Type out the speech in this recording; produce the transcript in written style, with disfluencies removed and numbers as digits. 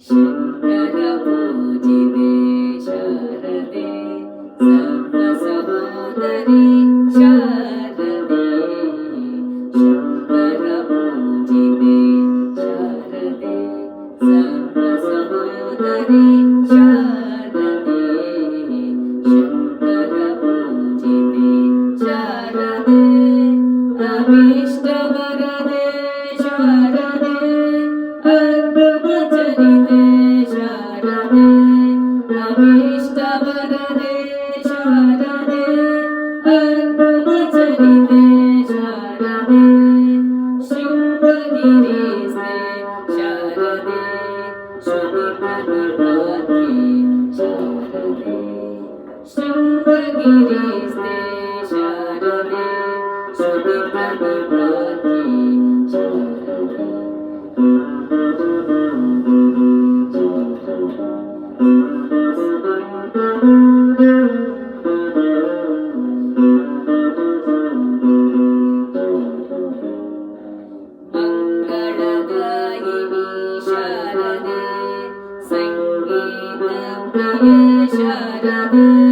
ಶಂಕರ ಪೂಜಿತೆ ಶಾರದೆ ಸರ್ವ ಸಹೋದರಿ ಶಾರದೆ ಶಂಕರ ಪೂಜಿತೆ ಶಾರದೆ ಸರ್ವ ಸಹೋದರಿ ಶಾರದೆ ಶಂಕರ ಪೂಜಿತೆ ಶಾರದೆ ಅಭೀಷ್ಟ ವರದೆ ಶಾರದೆ ಅದ್ಭುತ ಚರಿತೆ ಶಾರದೆ ಅಭೀಷ್ಟ ವರದೆ ಶಾರದೆ ಅದ್ಭುತ ಚರಿತೆ ಶಾರದೆ ಶೃಂಗಗಿರಿಸ್ತೆ ಶಾರದೆ ಶ್ರುತಿ ಪ್ರತಿಪಾದ್ಯೆ ಶಾರದೆ ಶೃಂಗಗಿರಿಸ್ತೆ ಶಾರದೆ ಶ್ರುತಿ ಪ್ರತಿಪಾದ್ಯೆ ಶಾರದೆ ಮಂಗಳದಾಯಿನಿ ಶಾರದೆ ಸಂಗೀತ ಪ್ರಿಯ ಶಾರದೆ